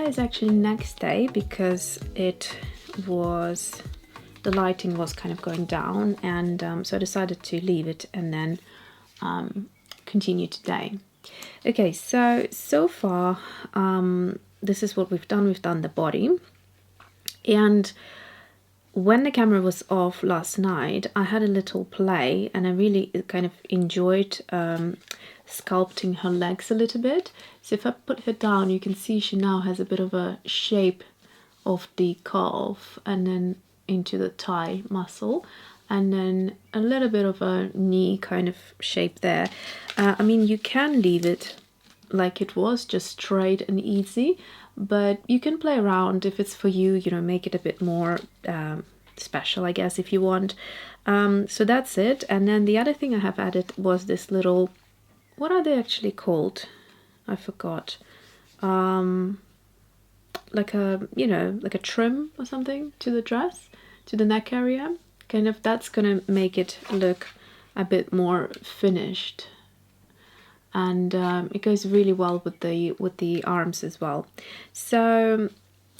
is actually next day because it was, the lighting was kind of going down, and so I decided to leave it and then continue today. Okay, so far this is what we've done. We've done the body, and when the camera was off last night, I had a little play and I really kind of enjoyed sculpting her legs a little bit. So if I put her down, you can see she now has a bit of a shape of the calf and then into the thigh muscle, and then a little bit of a knee kind of shape there. I mean, you can leave it like it was, just straight and easy, but you can play around if it's for you, you know, make it a bit more special, I guess, if you want. So that's it. And then the other thing I have added was this little, what are they actually called? I forgot. Like a, you know, like a trim or something to the dress, to the neck area. Kind of, that's gonna make it look a bit more finished. And it goes really well with the arms as well. So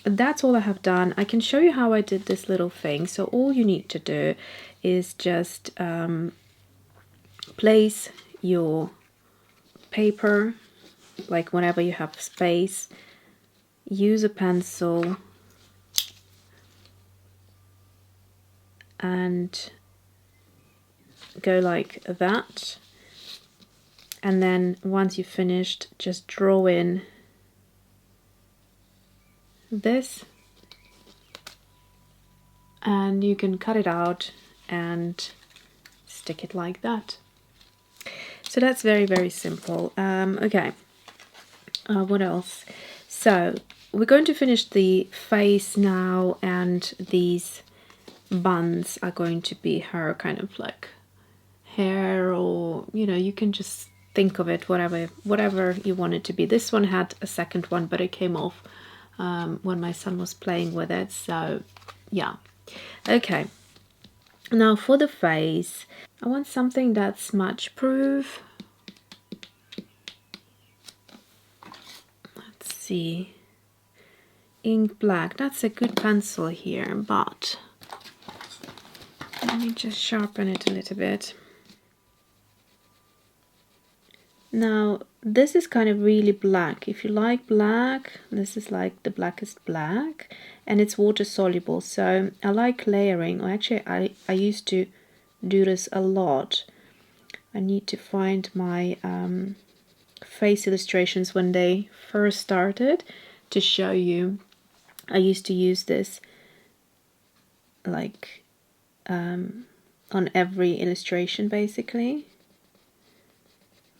that's all I have done. I can show you how I did this little thing. So all you need to do is just place your paper, like whenever you have space, use a pencil and go like that. And then once you've finished, just draw in this, and you can cut it out and stick it like that. So that's very, very simple. Okay, what else? So we're going to finish the face now, and these buns are going to be her kind of like hair, or, you know, you can just think of it whatever you want it to be. This one had a second one, but it came off when my son was playing with it, so yeah. Okay, now for the face, I want something that's smudge proof. Let's see, ink black, that's a good pencil here, but let me just sharpen it a little bit. Now this is kind of really black. If you like black, this is like the blackest black, and it's water soluble, so I like layering. Or actually I used to do this a lot. I need to find my face illustrations when they first started to show you. I used to use this like on every illustration basically.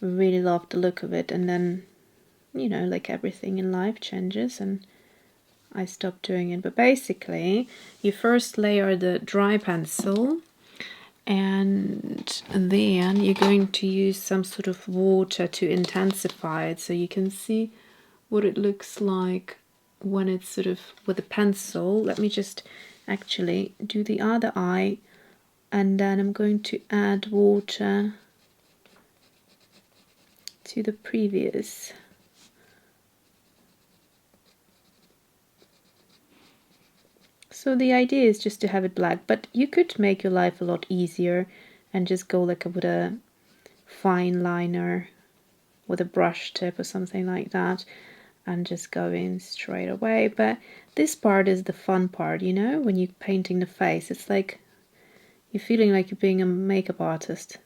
Really loved the look of it, and then, you know, like everything in life changes and I stopped doing it. But basically you first layer the dry pencil, and then you're going to use some sort of water to intensify it, so you can see what it looks like when it's sort of with the pencil. Let me just actually do the other eye, and then I'm going to add water to the previous. So the idea is just to have it black, but you could make your life a lot easier and just go like with a fine liner with a brush tip or something like that and just go in straight away. But this part is the fun part, you know, when you're painting the face. It's like you're feeling like you're being a makeup artist.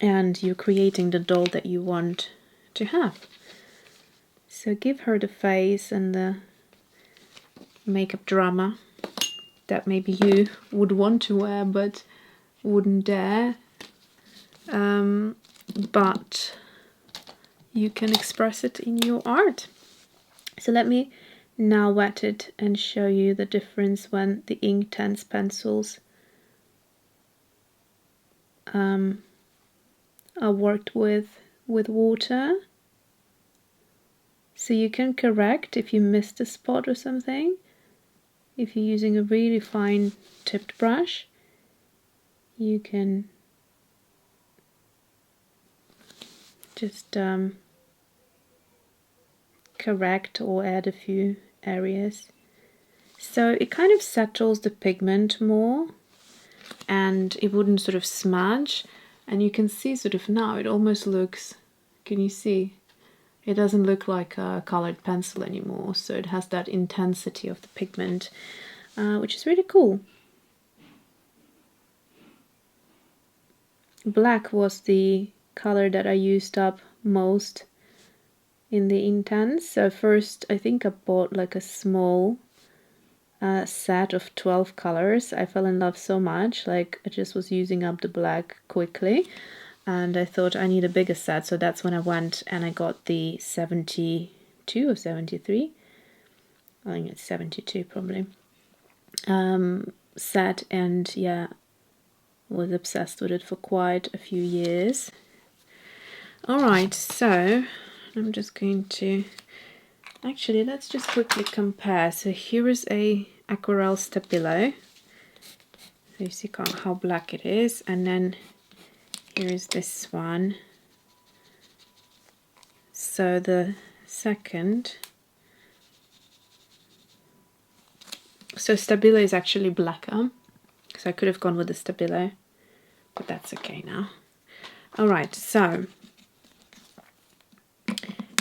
And you're creating the doll that you want to have. So give her the face and the makeup drama that maybe you would want to wear but wouldn't dare. But you can express it in your art. So let me now wet it and show you the difference when the Inktense pencils are worked with water. So you can correct if you missed a spot or something. If you're using a really fine tipped brush, you can just correct or add a few areas. So it kind of settles the pigment more and it wouldn't sort of smudge. And you can see sort of now it almost looks, can you see? It doesn't look like a colored pencil anymore. So it has that intensity of the pigment, which is really cool. Black was the color that I used up most in the Inktense. So first I think I bought like a small set of 12 colors. I fell in love so much, like I just was using up the black quickly, and I thought I need a bigger set, so that's when I went and I got the 72 or 73, I think it's 72 probably, set, and yeah, was obsessed with it for quite a few years. Alright, so I'm just going to, actually let's just quickly compare. So here is a Aquarelle Stabilo, so you see how black it is, and then here is this one. So the second, so Stabilo is actually blacker, so I could have gone with the Stabilo, but that's okay now. Alright, so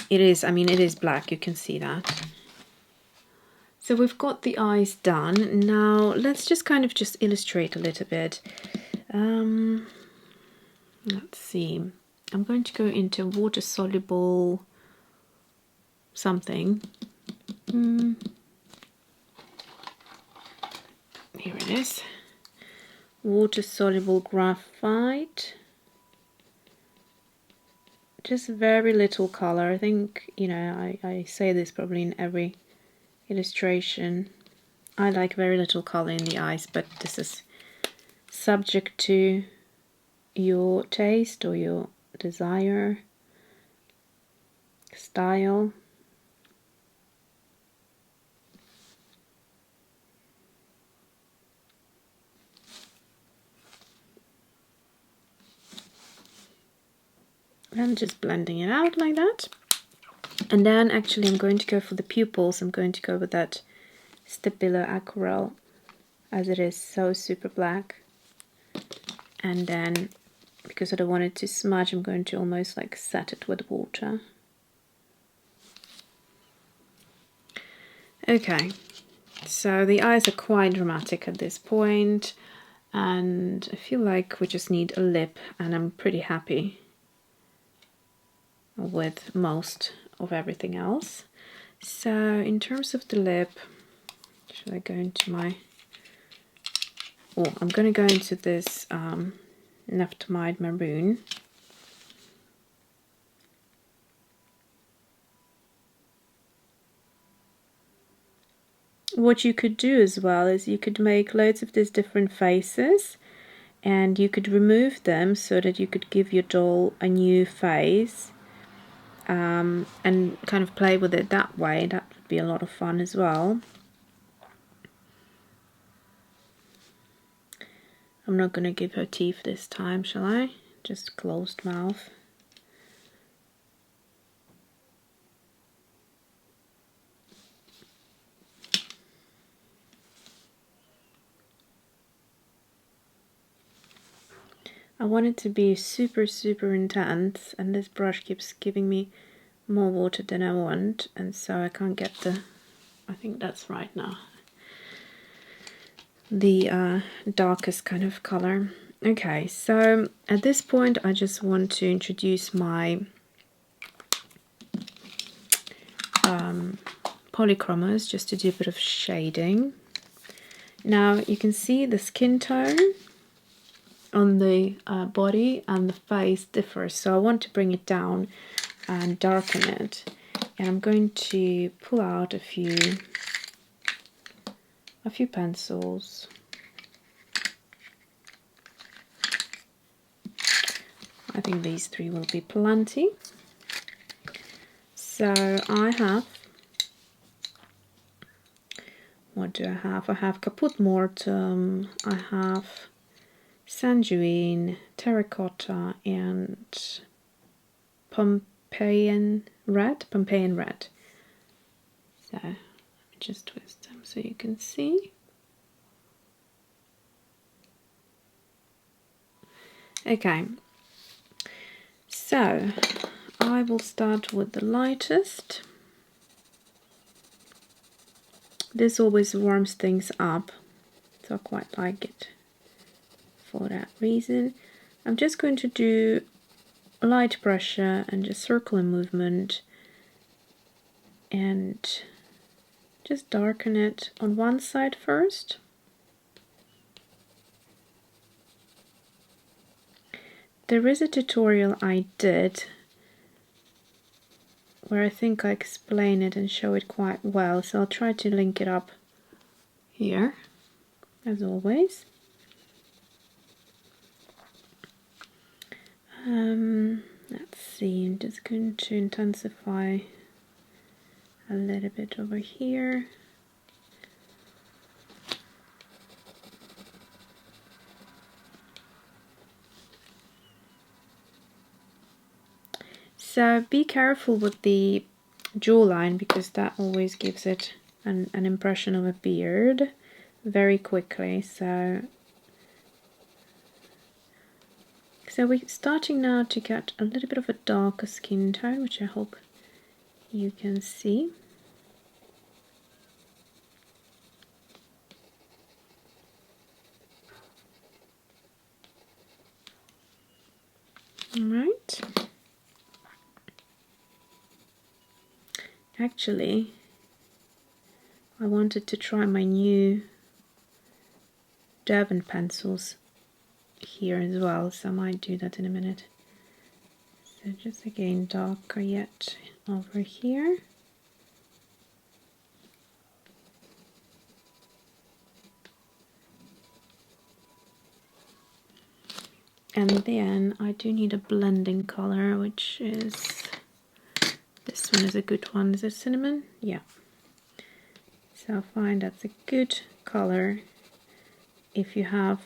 it is, I mean it is black, you can see that. So we've got the eyes done. Now let's just kind of just illustrate a little bit. Let's see. I'm going to go into water-soluble something. Here it is. Water-soluble graphite. Just very little color. I think, you know, I say this probably in every illustration. I like very little color in the eyes, but this is subject to your taste or your desire, style. I'm just blending it out like that. And then actually I'm going to go for the pupils. I'm going to go with that Stabilo Aquarelle, as it is so super black. And then, because I don't want it to smudge, I'm going to almost like set it with water. Okay, so the eyes are quite dramatic at this point, and I feel like we just need a lip, and I'm pretty happy with most of everything else. So in terms of the lip, should I go into my, oh, I'm going to go into this Naftamide Maroon. What you could do as well is you could make loads of these different faces, and you could remove them so that you could give your doll a new face, and kind of play with it that way. That would be a lot of fun as well. I'm not going to give her teeth this time, shall I? Just closed mouth. I want it to be super, super intense, and this brush keeps giving me more water than I want, and so I can't get the, I think that's right now, the darkest kind of color. Okay, so at this point I just want to introduce my Polychromos, just to do a bit of shading. Now you can see the skin tone on the body and the face differs, so I want to bring it down and darken it, and I'm going to pull out a few pencils. I think these three will be plenty. So I have, what do I have? I have Caput Mortem, I have Sanguine, Terracotta, and Pompeian Red. So let me just twist them so you can see. Okay, so I will start with the lightest. This always warms things up, so I quite like it for that reason. I'm just going to do light pressure and just circular movement and just darken it on one side first. There is a tutorial I did where I think I explain it and show it quite well, so I'll try to link it up here as always. Let's see, I'm just going to intensify a little bit over here. So be careful with the jawline because that always gives it an impression of a beard very quickly. So we're starting now to get a little bit of a darker skin tone, which I hope you can see. All right. Actually, I wanted to try my new Derwent pencils here as well, so I might do that in a minute. So just again darker yet over here. And then I do need a blending color, which is, this one is a good one. Is it cinnamon? Yeah. So I find that's a good color if you have,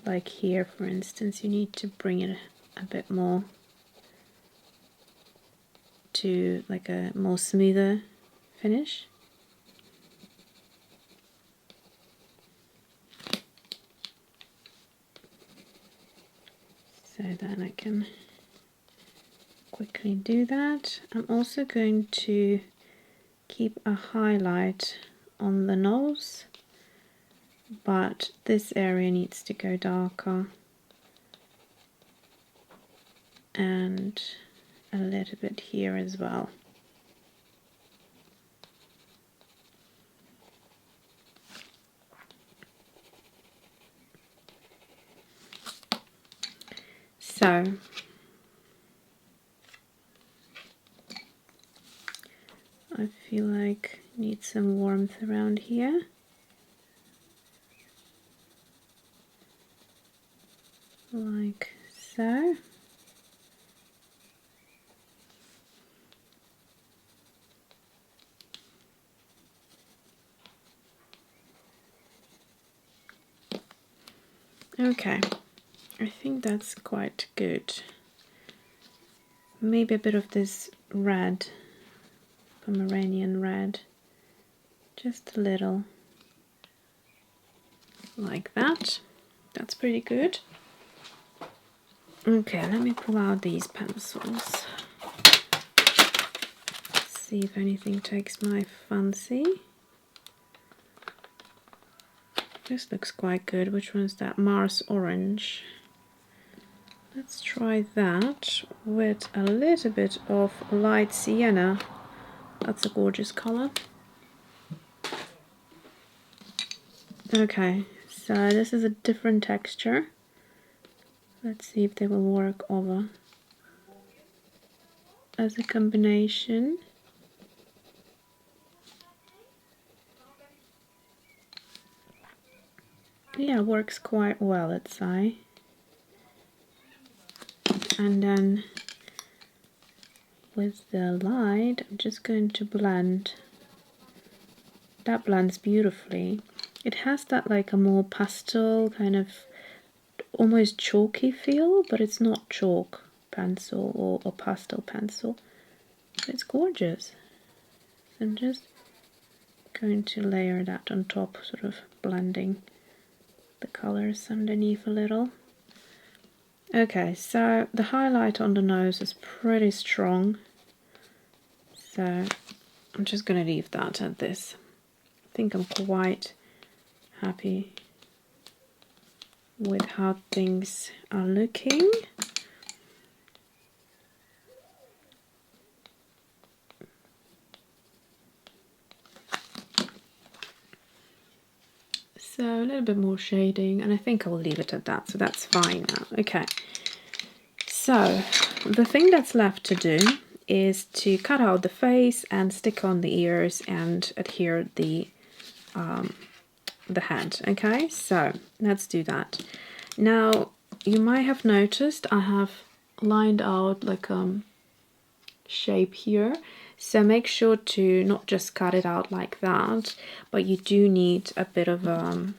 like here for instance, you need to bring it a bit more to like a more smoother finish. So then I can quickly do that. I'm also going to keep a highlight on the nose, but this area needs to go darker and a little bit here as well. So I feel like I need some warmth around here. Like so. Okay, I think that's quite good. Maybe a bit of this red, Pomeranian red, just a little, like that. That's pretty good. Okay, let me pull out these pencils. See if anything takes my fancy. This looks quite good. Which one's that? Mars Orange. Let's try that with a little bit of light sienna. That's a gorgeous color. Okay, so this is a different texture. Let's see if they will work over as a combination. Yeah, works quite well, let's say. And then with the light, I'm just going to blend. That blends beautifully. It has that like a more pastel kind of almost chalky feel, but it's not chalk pencil or pastel pencil. It's gorgeous. I'm just going to layer that on top, sort of blending the colors underneath a little. Okay, so the highlight on the nose is pretty strong, so I'm just going to leave that at this. I think I'm quite happy with how things are looking. So a little bit more shading, and I think I'll leave it at that, so that's fine now. Okay, so the thing that's left to do is to cut out the face and stick on the ears and adhere the head. Okay, so let's do that. Now you might have noticed I have lined out like shape here, so make sure to not just cut it out like that, but you do need a bit of a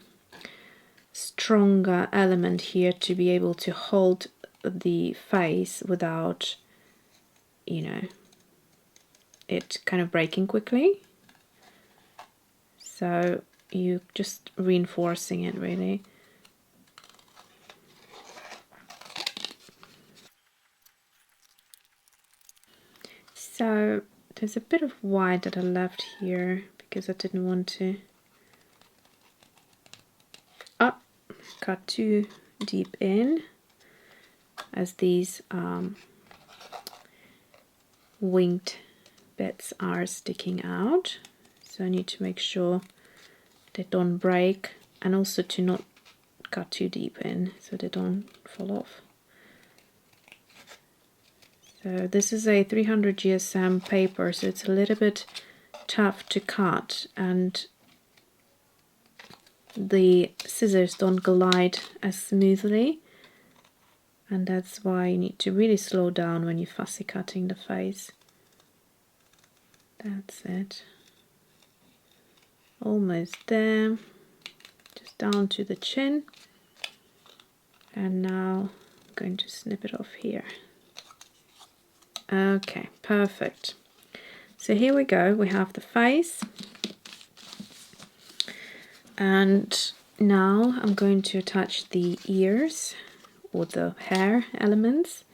stronger element here to be able to hold the face without, you know, it kind of breaking quickly. So you just reinforcing it really. So there's a bit of white that I left here because I didn't want to cut too deep in, as these winged bits are sticking out. So I need to make sure they don't break, and also to not cut too deep in so they don't fall off. So this is a 300 GSM paper, so it's a little bit tough to cut, and the scissors don't glide as smoothly, and that's why you need to really slow down when you're fussy cutting the face. That's it. Almost there. Just down to the chin. And now I'm going to snip it off here. Okay, perfect. So here we go, we have the face. And now I'm going to attach the ears, or the hair elements,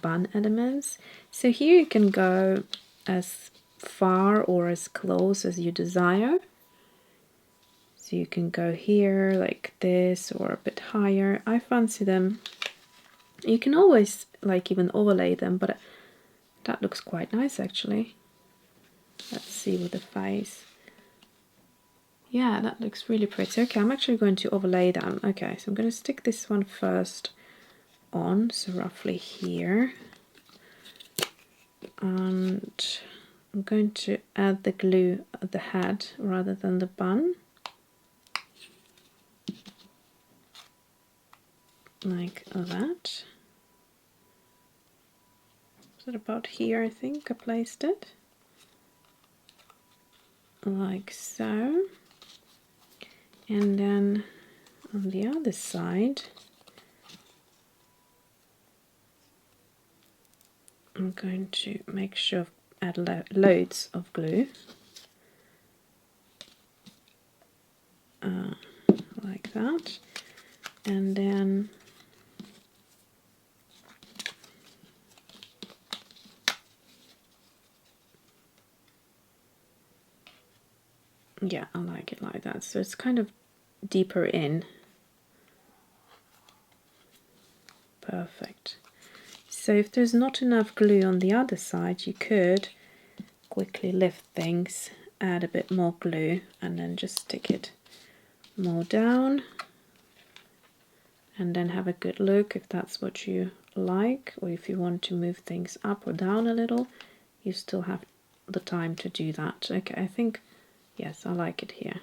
bun elements. So here you can go as far or as close as you desire. So you can go here like this, or a bit higher. I fancy them. You can always like even overlay them, but that looks quite nice actually. Let's see with the face. Yeah, that looks really pretty. Okay, I'm actually going to overlay them. Okay, so I'm going to stick this one first on, so roughly here. And I'm going to add the glue at the head rather than the bun. Like that. Is it about here? I think I placed it. Like so. And then on the other side, I'm going to make sure I add loads of glue. Like that. And then yeah, I like it like that. So it's kind of deeper in. Perfect. So if there's not enough glue on the other side, you could quickly lift things, add a bit more glue, and then just stick it more down, and then have a good look if that's what you like, or if you want to move things up or down a little, you still have the time to do that. Okay, I think, yes, I like it here.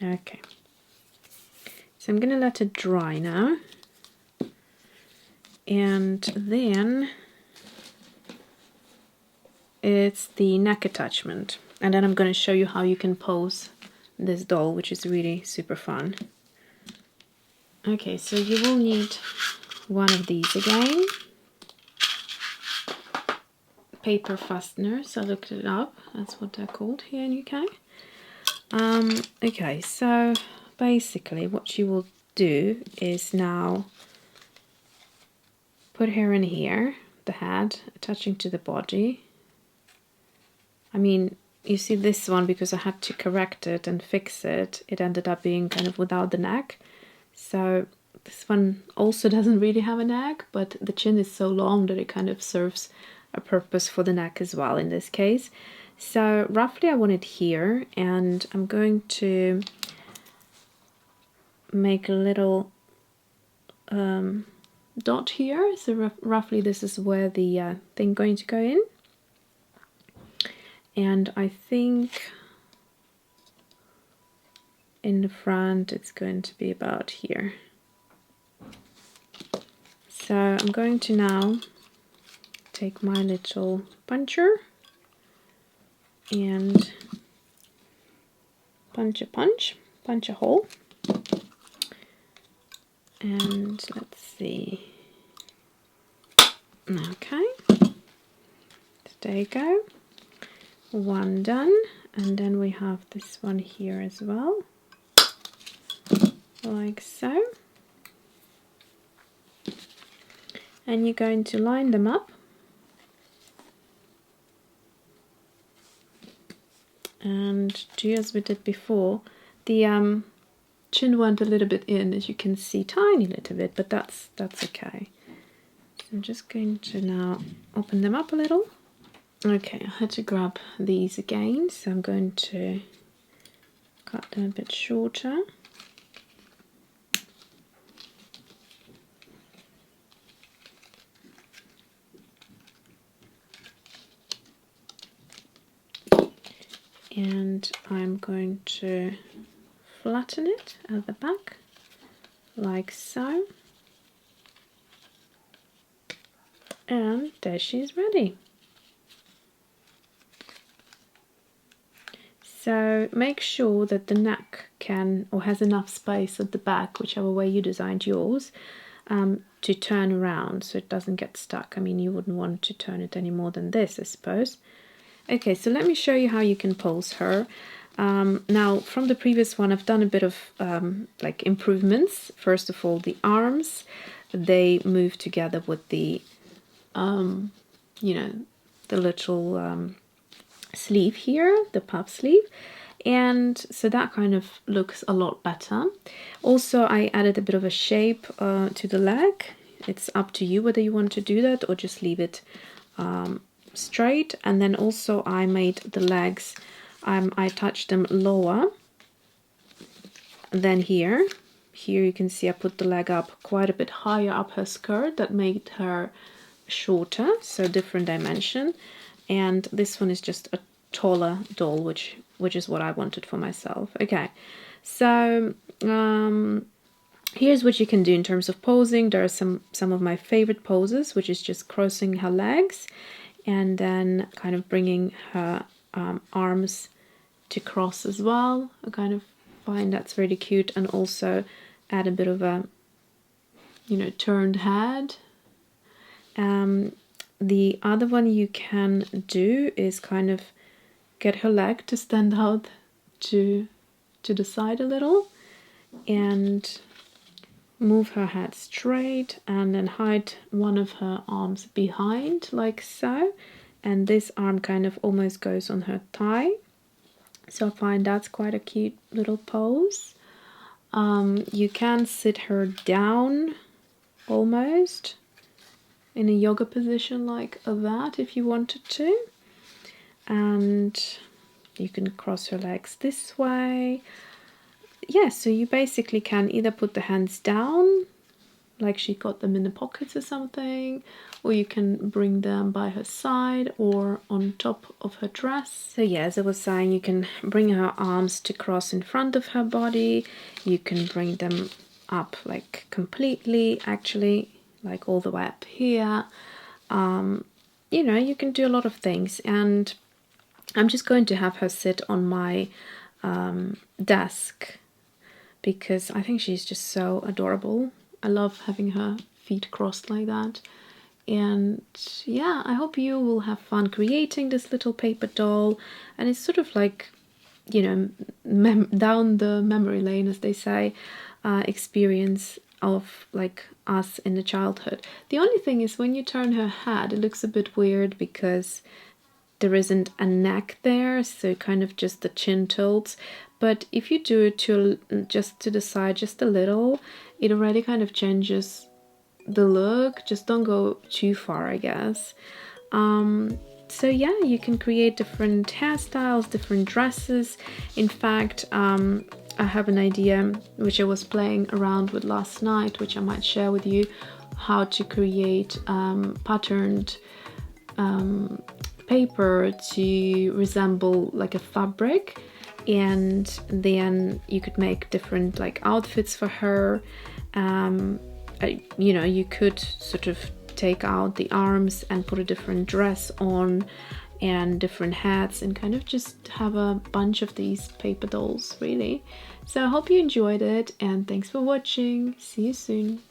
Okay, so I'm gonna let it dry now, and then it's the neck attachment, and then I'm going to show you how you can pose this doll, which is really super fun. Okay, so you will need one of these again paper fasteners. I looked it up. That's what they're called here in UK. Okay, so basically what you will do is now put her in here, the head attaching to the body. I mean, you see this one, because I had to correct it and fix it, it ended up being kind of without the neck. So this one also doesn't really have a neck, but the chin is so long that it kind of serves a purpose for the neck as well in this case. So roughly I want it here, and I'm going to make a little dot here. So roughly this is where the thing going to go in. And I think in the front it's going to be about here. So I'm going to now take my little puncher and punch a hole. And let's see. Okay, there you go. One done, and then we have this one here as well, like so. And you're going to line them up. And do as we did before. The chin went a little bit in, as you can see, tiny little bit, but that's okay. So I'm just going to now open them up a little. Okay, I had to grab these again, so I'm going to cut them a bit shorter. And I'm going to flatten it at the back, like so. And there she's ready. So make sure that the neck can, or has enough space at the back, whichever way you designed yours, to turn around so it doesn't get stuck. I mean, you wouldn't want to turn it any more than this, I suppose. Okay, so let me show you how you can pose her. Now, from the previous one, I've done a bit of like improvements. First of all, the arms, they move together with the, you know, the little sleeve here, the puff sleeve, and so that kind of looks a lot better. Also, I added a bit of a shape to the leg. It's up to you whether you want to do that or just leave it straight. And then also I made the legs, I touched them lower than here. Here you can see I put the leg up quite a bit higher up her skirt. That made her shorter, so different dimension. And this one is just a taller doll, which is what I wanted for myself. Okay, so here's what you can do in terms of posing. There are some of my favorite poses, which is just crossing her legs and then kind of bringing her arms to cross as well. I kind of find that's really cute, and also add a bit of a, you know, turned head. The other one you can do is kind of get her leg to stand out to the side a little and move her head straight, and then hide one of her arms behind like so, and this arm kind of almost goes on her thigh. So I find that's quite a cute little pose. You can sit her down almost in a yoga position like that if you wanted to, and you can cross her legs this way. Yeah, so you basically can either put the hands down like she got them in the pockets or something, or you can bring them by her side or on top of her dress. So yeah, as I was saying, you can bring her arms to cross in front of her body. You can bring them up like completely, actually, like all the way up here. You know, you can do a lot of things, and I'm just going to have her sit on my desk because I think she's just so adorable. I love having her feet crossed like that, And yeah, I hope you will have fun creating this little paper doll. And it's sort of like, you know, down the memory lane, as they say, experience of like us in the childhood. The only thing is when you turn her head, it looks a bit weird because there isn't a neck there, so kind of just the chin tilts. But if you do it to just to the side just a little, it already kind of changes the look. Just don't go too far, I guess. So yeah, you can create different hairstyles, different dresses. In fact, I have an idea which I was playing around with last night, which I might share with you, how to create patterned paper to resemble like a fabric, and then you could make different like outfits for her. You know, you could sort of take out the arms and put a different dress on and different hats and kind of just have a bunch of these paper dolls, really. So I hope you enjoyed it, and thanks for watching. See you soon.